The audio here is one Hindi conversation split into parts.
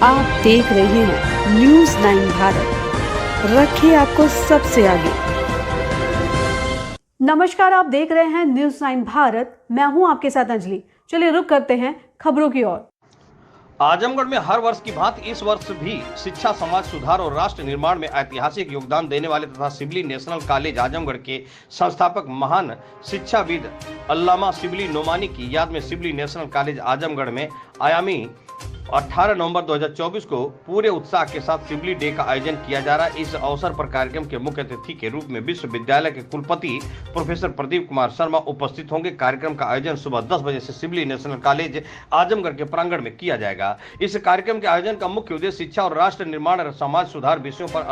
आप देख रहे हैं न्यूज़ 9 भारत, रखिए आपको सबसे आगे। नमस्कार, आप देख रहे हैं न्यूज़ 9 भारत, मैं हूं आपके साथ अंजलि। चलिए रुक करते हैं खबरों की ओर। आजमगढ़ में हर वर्ष की भांति इस वर्ष भी शिक्षा, समाज सुधार और राष्ट्र निर्माण में ऐतिहासिक योगदान देने वाले तथा शिबली नेशनल कॉलेज आजमगढ़ के संस्थापक महान शिक्षाविद अल्लामा शिबली नोमानी की याद में शिबली नेशनल कॉलेज आजमगढ़ में आयामी 18 नवंबर 2024 को पूरे उत्साह के साथ शिबली डे का आयोजन किया जा रहा है। इस अवसर पर कार्यक्रम के मुख्य अतिथि के रूप में विश्वविद्यालय के कुलपति प्रोफेसर प्रदीप कुमार शर्मा उपस्थित होंगे। कार्यक्रम का आयोजन सुबह 10 बजे से शिबली नेशनल कॉलेज आजमगढ़ के प्रांगण में किया जाएगा। इस कार्यक्रम के आयोजन का मुख्य उद्देश्य शिक्षा और राष्ट्र निर्माण और समाज सुधार विषयों पर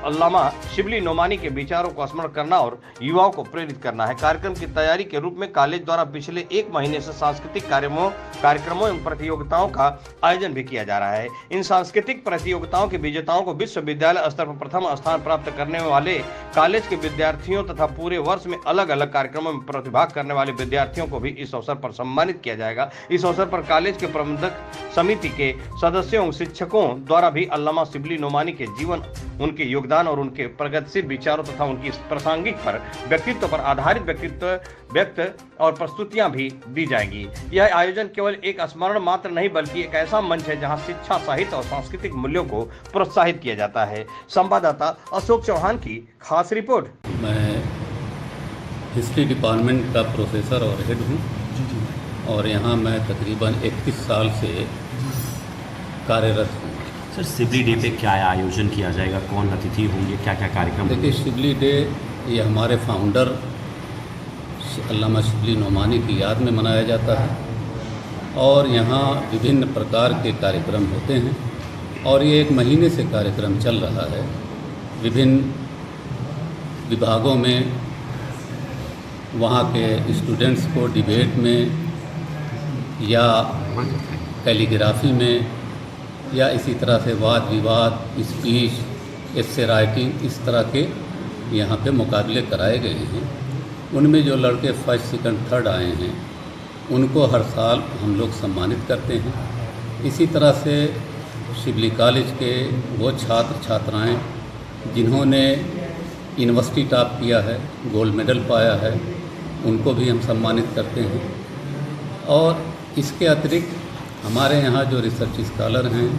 अल्लामा शिबली नोमानी के विचारों को स्मरण करना और युवाओं को प्रेरित करना है। कार्यक्रम की तैयारी के रूप में कॉलेज द्वारा पिछले 1 महीने से सांस्कृतिक कार्यक्रमों एवं प्रतियोगिताओं का आयोजन भी किया जा रहा है। इन सांस्कृतिक प्रतियोगिताओं के विजेताओं को विश्वविद्यालय स्तर पर प्रथम स्थान प्राप्त करने वाले कॉलेज के विद्यार्थियों तथा पूरे वर्ष में अलग अलग कार्यक्रमों में प्रतिभाग करने वाले विद्यार्थियों को भी इस अवसर पर सम्मानित किया जाएगा। इस अवसर पर कॉलेज के प्रबंधक समिति के सदस्यों शिक्षकों द्वारा भी अल्लामा शिबली नोमानी के जीवन, उनके योगदान और उनके प्रगतिशील विचारों तथा उनकी प्रासंगिक पर व्यक्तित्व पर आधारित व्यक्त और प्रस्तुतियां भी दी जाएंगी। यह आयोजन केवल एक स्मरण मात्र नहीं बल्कि एक ऐसा मंच है जहां शिक्षा, साहित्य और सांस्कृतिक मूल्यों को प्रोत्साहित किया जाता है। संवाददाता अशोक चौहान की खास रिपोर्ट। मैं हिस्ट्री डिपार्टमेंट का प्रोफेसर और हेड हूँ और यहाँ मैं तकरीबन 31 साल से कार्यरत हूँ। सर, शिबली डे पे क्या आयोजन किया जाएगा, कौन अतिथि होंगे, क्या क्या कार्यक्रम? देखिए, शिबली डे ये हमारे फाउंडर अल्लामा शिबली नोमानी की याद में मनाया जाता है और यहाँ विभिन्न प्रकार के कार्यक्रम होते हैं और ये 1 महीने से कार्यक्रम चल रहा है। विभिन्न विभागों में वहाँ के स्टूडेंट्स को डिबेट में या कैलीग्राफी में या इसी तरह से वाद विवाद, स्पीच, एस्से राइटिंग, इस तरह के यहाँ पे मुकाबले कराए गए हैं। उनमें जो लड़के फर्स्ट, सेकंड, थर्ड आए हैं उनको हर साल हम लोग सम्मानित करते हैं। इसी तरह से शिबली कॉलेज के वो छात्र छात्राएं जिन्होंने यूनिवर्सिटी टॉप किया है, गोल्ड मेडल पाया है, उनको भी हम सम्मानित करते हैं। और इसके अतिरिक्त हमारे यहाँ जो रिसर्च स्कॉलर हैं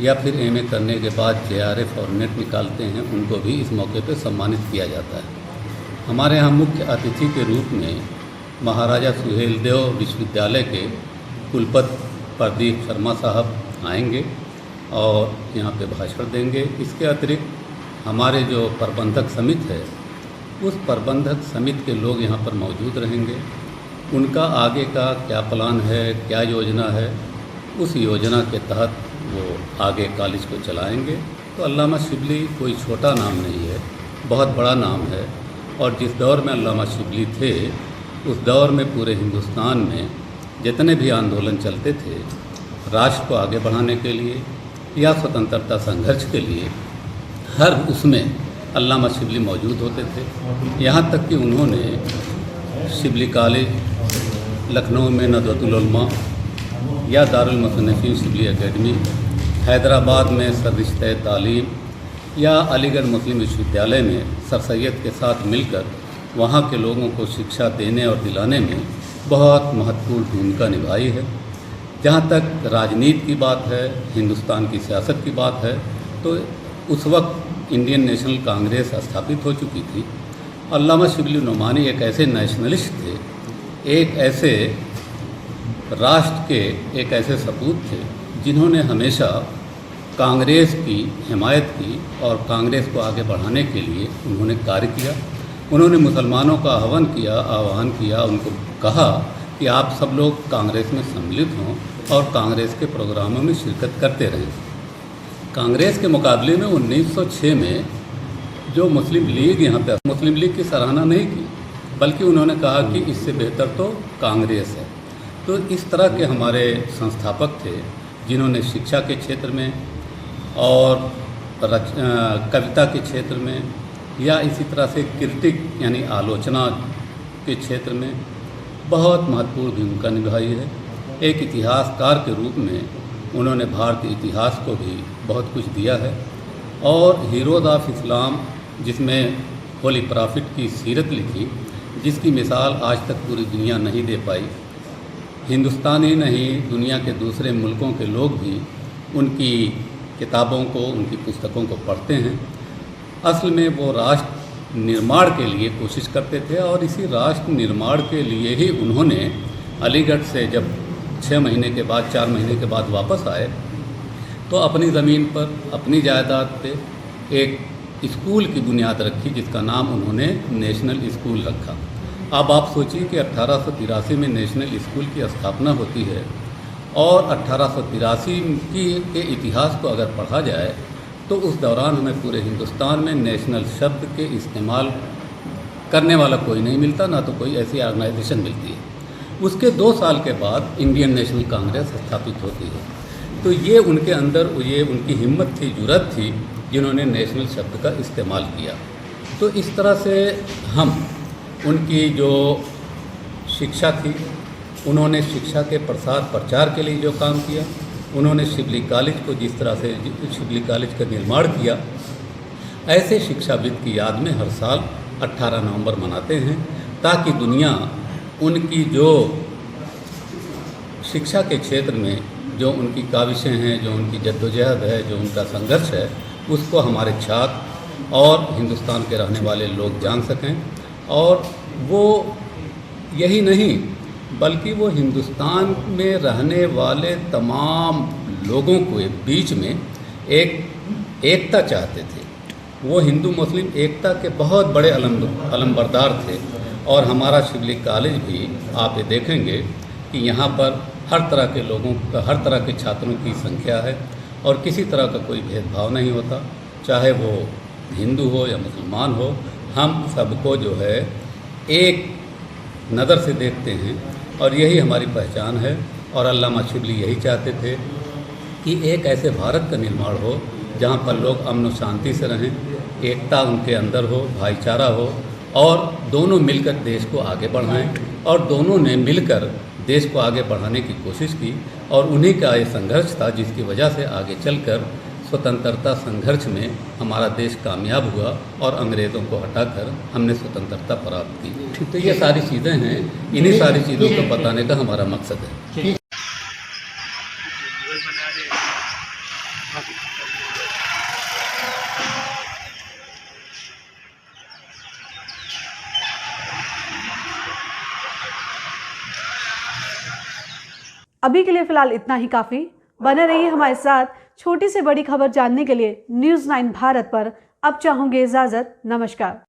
या फिर एमए करने के बाद जेआरएफ और नेट निकालते हैं, उनको भी इस मौके पर सम्मानित किया जाता है। हमारे यहाँ मुख्य अतिथि के रूप में महाराजा सुहेलदेव विश्वविद्यालय के कुलपति प्रदीप शर्मा साहब आएंगे और यहाँ पे भाषण देंगे। इसके अतिरिक्त हमारे जो प्रबंधक समिति है, उस प्रबंधक समिति के लोग यहाँ पर मौजूद रहेंगे। उनका आगे का क्या प्लान है, क्या योजना है, उस योजना के तहत वो आगे कॉलेज को चलाएंगे। तो अल्लामा शिबली कोई छोटा नाम नहीं है, बहुत बड़ा नाम है और जिस दौर में अल्लामा शिबली थे उस दौर में पूरे हिंदुस्तान में जितने भी आंदोलन चलते थे राष्ट्र को आगे बढ़ाने के लिए या स्वतंत्रता संघर्ष के लिए, हर उसमें अल्लामा शिबली मौजूद होते थे। यहाँ तक कि उन्होंने शिबली कॉलेज, लखनऊ में नदवतुल उलमा या दारुल मुसन्निफीन शिबली एकेडमी, हैदराबाद में सररिश्ते तालीम या अलीगढ़ मुस्लिम विश्वविद्यालय में सर सैयद के साथ मिलकर वहाँ के लोगों को शिक्षा देने और दिलाने में बहुत महत्वपूर्ण भूमिका निभाई है। जहाँ तक राजनीति की बात है, हिंदुस्तान की सियासत की बात है, तो उस वक्त इंडियन नेशनल कांग्रेस स्थापित हो चुकी थी। अल्लामा शिबली नोमानी एक ऐसे नेशनलिस्ट थे, एक ऐसे राष्ट्र के एक ऐसे सपूत थे जिन्होंने हमेशा कांग्रेस की हिमायत की और कांग्रेस को आगे बढ़ाने के लिए उन्होंने कार्य किया। उन्होंने मुसलमानों का आह्वान किया, उनको कहा कि आप सब लोग कांग्रेस में सम्मिलित हों और कांग्रेस के प्रोग्रामों में शिरकत करते रहें। कांग्रेस के मुकाबले में 1906 में जो मुस्लिम लीग यहाँ पे, मुस्लिम लीग की सराहना नहीं की, बल्कि उन्होंने कहा कि इससे बेहतर तो कांग्रेस है। तो इस तरह के हमारे संस्थापक थे जिन्होंने शिक्षा के क्षेत्र में और कविता के क्षेत्र में या इसी तरह से क्रिटिक यानी आलोचना के क्षेत्र में बहुत महत्वपूर्ण भूमिका निभाई है। एक इतिहासकार के रूप में उन्होंने भारतीय इतिहास को भी बहुत कुछ दिया है। और हीरोज ऑफ इस्लाम, जिसमें होली प्रॉफिट की सीरत लिखी, जिसकी मिसाल आज तक पूरी दुनिया नहीं दे पाई। हिंदुस्तान ही नहीं, दुनिया के दूसरे मुल्कों के लोग भी उनकी किताबों को, उनकी पुस्तकों को पढ़ते हैं। असल में वो राष्ट्र निर्माण के लिए कोशिश करते थे और इसी राष्ट्र निर्माण के लिए ही उन्होंने अलीगढ़ से जब 6 महीने के बाद, 4 महीने के बाद वापस आए तो अपनी ज़मीन पर, अपनी जायदाद पे एक स्कूल की बुनियाद रखी, जिसका नाम उन्होंने नेशनल स्कूल रखा। अब आप सोचिए कि 1883 में नेशनल स्कूल की स्थापना होती है और 1883 के इतिहास को अगर पढ़ा जाए तो उस दौरान हमें पूरे हिंदुस्तान में नेशनल शब्द के इस्तेमाल करने वाला कोई नहीं मिलता, ना तो कोई ऐसी ऑर्गेनाइजेशन मिलती है। उसके 2 साल के बाद इंडियन नेशनल कांग्रेस स्थापित होती है। तो ये उनके अंदर, ये उनकी हिम्मत थी, जुर्रत थी, जिन्होंने नेशनल शब्द का इस्तेमाल किया। तो इस तरह से हम उनकी जो शिक्षा थी, उन्होंने शिक्षा के प्रसार प्रचार के लिए जो काम किया, उन्होंने शिबली कॉलेज को जिस तरह से शिबली कॉलेज का निर्माण किया, ऐसे शिक्षाविद की याद में हर साल 18 नवंबर मनाते हैं, ताकि दुनिया उनकी जो शिक्षा के क्षेत्र में जो उनकी काविशें हैं, जो उनकी जद्दोजहद है, जो उनका संघर्ष है, उसको हमारे छात्र और हिंदुस्तान के रहने वाले लोग जान सकें। और वो यही नहीं, बल्कि वो हिंदुस्तान में रहने वाले तमाम लोगों के बीच में एक एकता चाहते थे। वो हिंदू मुस्लिम एकता के बहुत बड़े अलंबरदार थे। और हमारा शिबली कॉलेज भी आप ये देखेंगे कि यहाँ पर हर तरह के लोगों का, हर तरह के छात्रों की संख्या है और किसी तरह का कोई भेदभाव नहीं होता, चाहे वो हिंदू हो या मुसलमान हो। हम सबको जो है एक नज़र से देखते हैं और यही हमारी पहचान है। और अल्लामा शिबली यही चाहते थे कि एक ऐसे भारत का निर्माण हो जहाँ पर लोग अमन और शांति से रहें, एकता उनके अंदर हो, भाईचारा हो और दोनों मिलकर देश को आगे बढ़ाएं। और दोनों ने मिलकर देश को आगे बढ़ाने की कोशिश की और उन्हीं का ये संघर्ष था जिसकी वजह से आगे चलकर स्वतंत्रता संघर्ष में हमारा देश कामयाब हुआ और अंग्रेज़ों को हटाकर हमने स्वतंत्रता प्राप्त की। तो ये सारी चीज़ें हैं, इन्हीं सारी चीज़ों को बताने का हमारा मकसद है। अभी के लिए फिलहाल इतना ही काफ़ी। बने रहिए हमारे साथ। छोटी से बड़ी खबर जानने के लिए न्यूज़ 9 भारत पर अब चाहूँगी इजाज़त। नमस्कार।